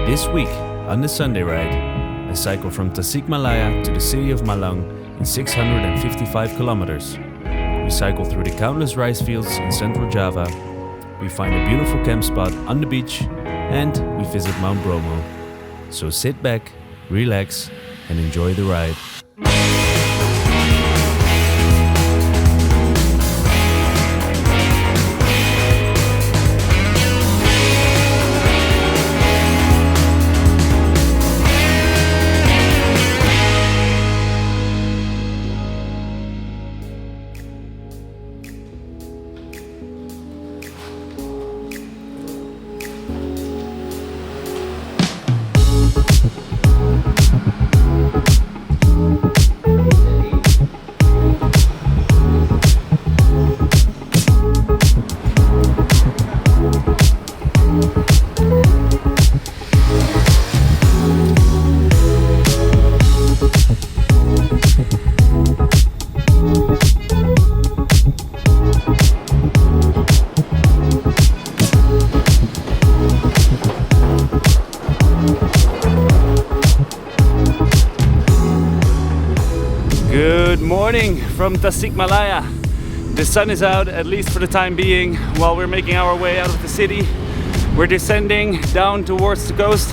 This week, on the Sunday ride, I cycle from Tasikmalaya to the city of Malang in 655 kilometers. We cycle through the countless rice fields in central Java. We find a beautiful camp spot on the beach, and we visit Mount Bromo. So sit back, relax, and enjoy the ride. Good morning from Tasikmalaya. The sun is out, at least for the time being, while we're making our way out of the city. We're descending down towards the coast,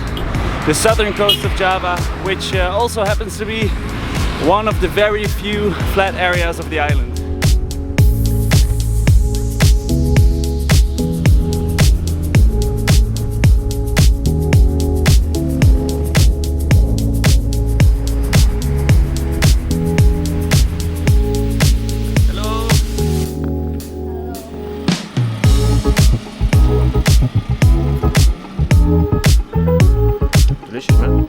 the southern coast of Java, which also happens to be one of the very few flat areas of the island. Delicious, man.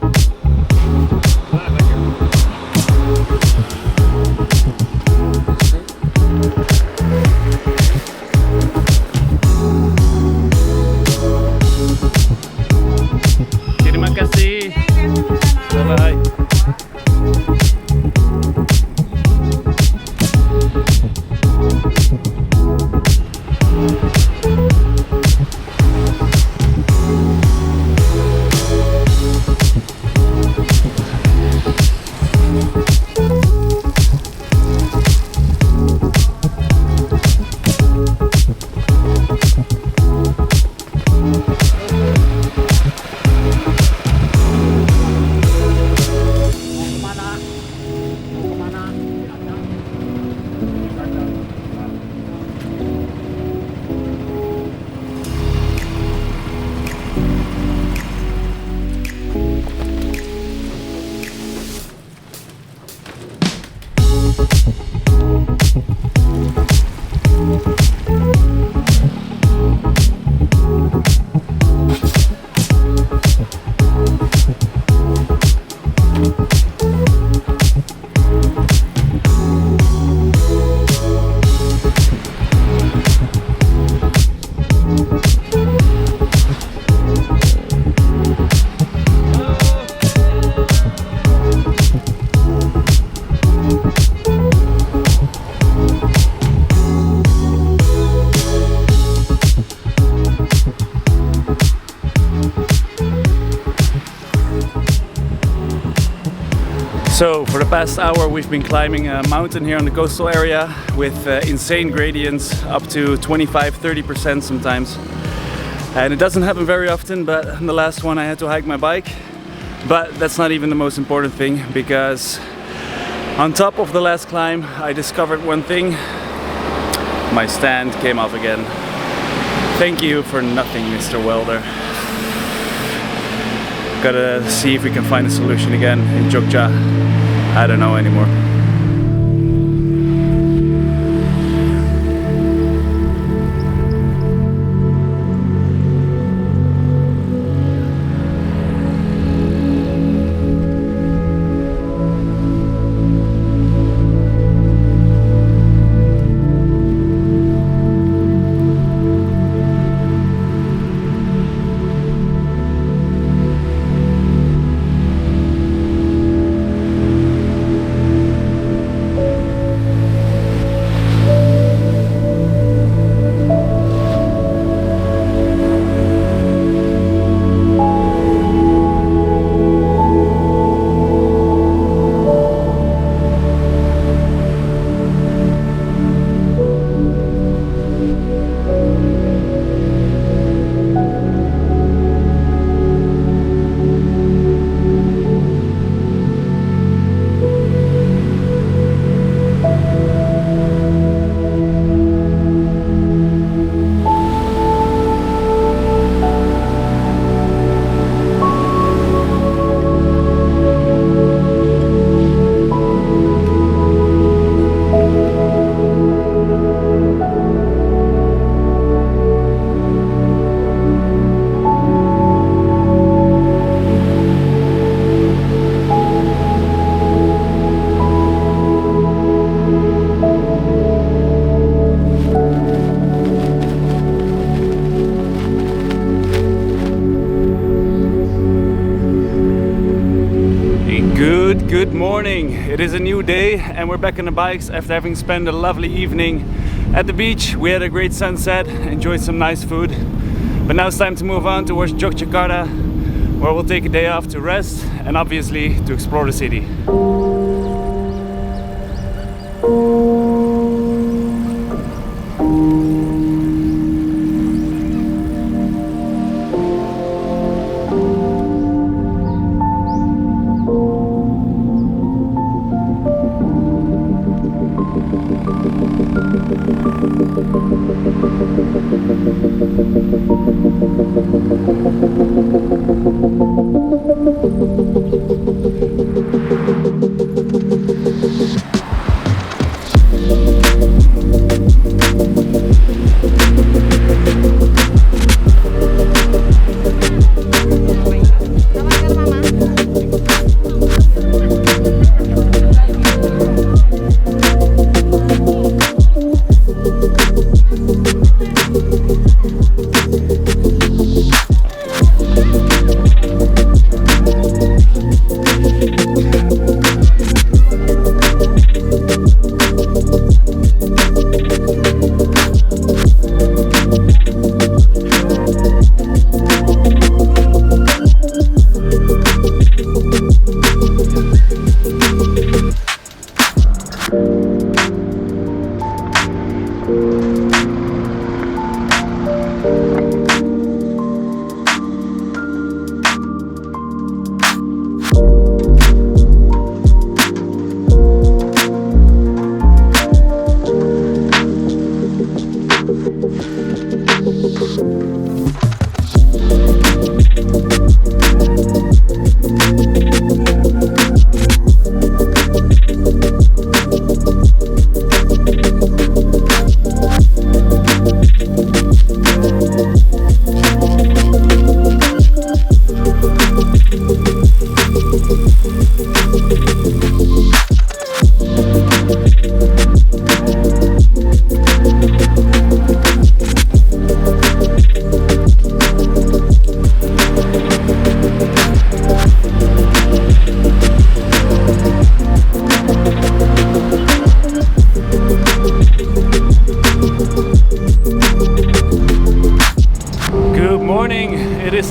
Terima kasih. Bye-bye. So for the past hour we've been climbing a mountain here on the coastal area with insane gradients up to 25-30% sometimes, and it doesn't happen very often, but on the last one I had to hike my bike. But that's not even the most important thing, because on top of the last climb I discovered one thing: my stand came off again. Thank you for nothing, Mr. Welder. Gotta see if we can find a solution again in Yogja. I don't know anymore. Good morning. It is a new day and we're back on the bikes after having spent a lovely evening at the beach. We had a great sunset, enjoyed some nice food. But now it's time to move on towards Yogjakarta, where we'll take a day off to rest and obviously to explore the city.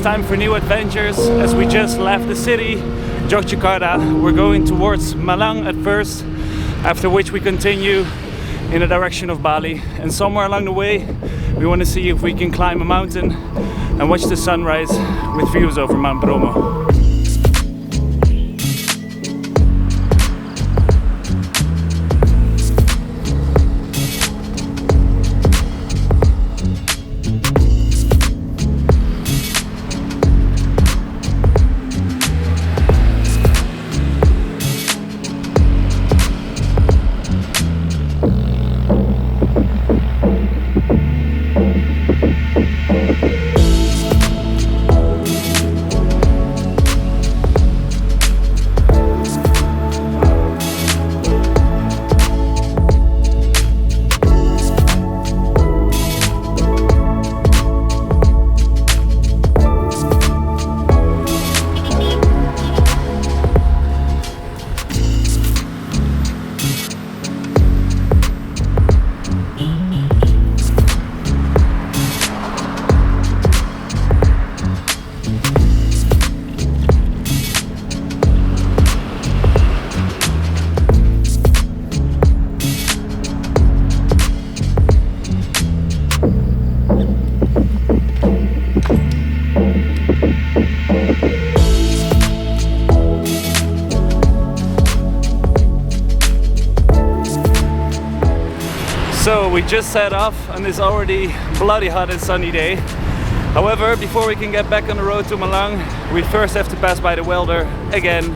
Time for new adventures. As we just left the city, Yogjakarta, we're going towards Malang at first, after which we continue in the direction of Bali, and somewhere along the way we want to see if we can climb a mountain and watch the sunrise with views over Mount Bromo. So we just set off on this already bloody hot and sunny day. However, before we can get back on the road to Malang, we first have to pass by the welder again,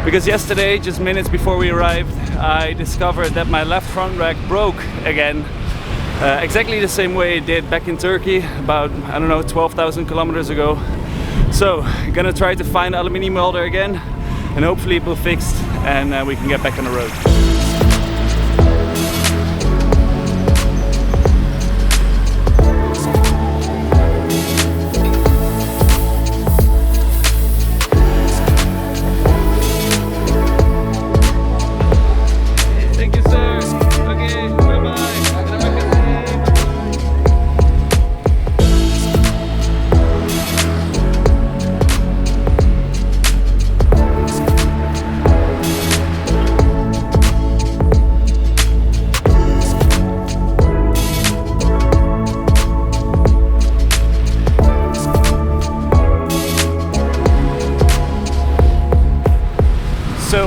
because yesterday, just minutes before we arrived, I discovered that my left front rack broke again. Exactly the same way it did back in Turkey about, I don't know, 12,000 kilometers ago. So I'm gonna try to find aluminium welder again, and hopefully it will fix and we can get back on the road.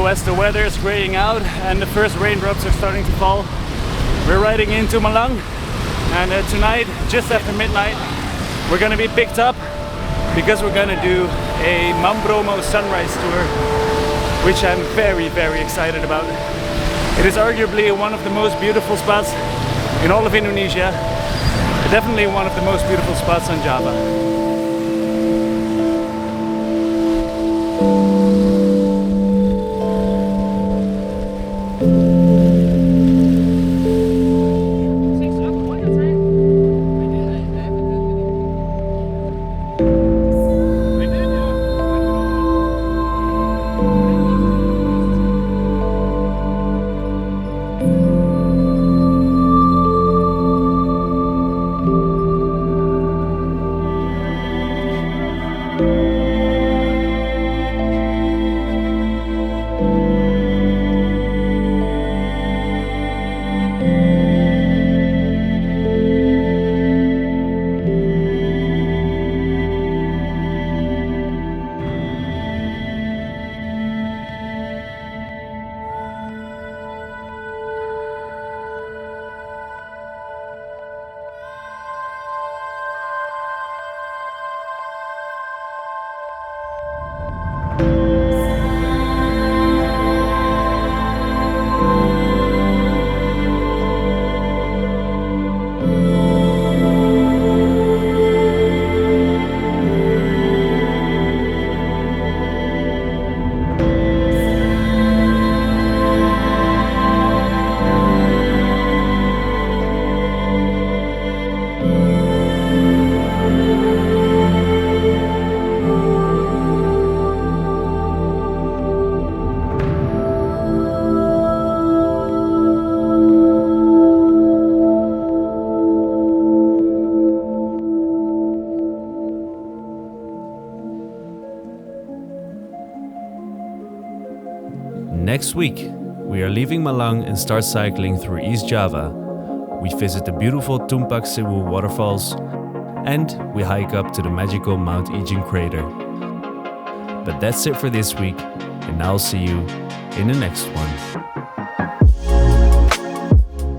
as the weather is graying out and the first raindrops are starting to fall, we're riding into Malang, and tonight, just after midnight, we're gonna be picked up because we're gonna do a Mount Bromo sunrise tour, which I'm very, very excited about. It is arguably one of the most beautiful spots in all of Indonesia, definitely one of the most beautiful spots on Java. Next week, we are leaving Malang and start cycling through East Java. We visit the beautiful Tumpak Sewu waterfalls, and we hike up to the magical Mount Ijen crater. But that's it for this week, and I'll see you in the next one.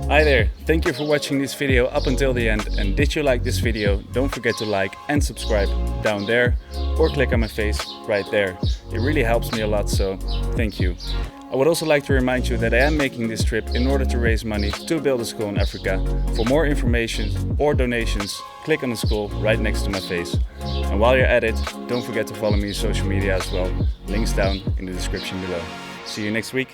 Hi there, thank you for watching this video up until the end, and did you like this video, don't forget to like and subscribe down there, or click on my face right there. It really helps me a lot, so thank you. I would also like to remind you that I am making this trip in order to raise money to build a school in Africa. For more information or donations, click on the school right next to my face. And while you're at it, don't forget to follow me on social media as well. Links down in the description below. See you next week.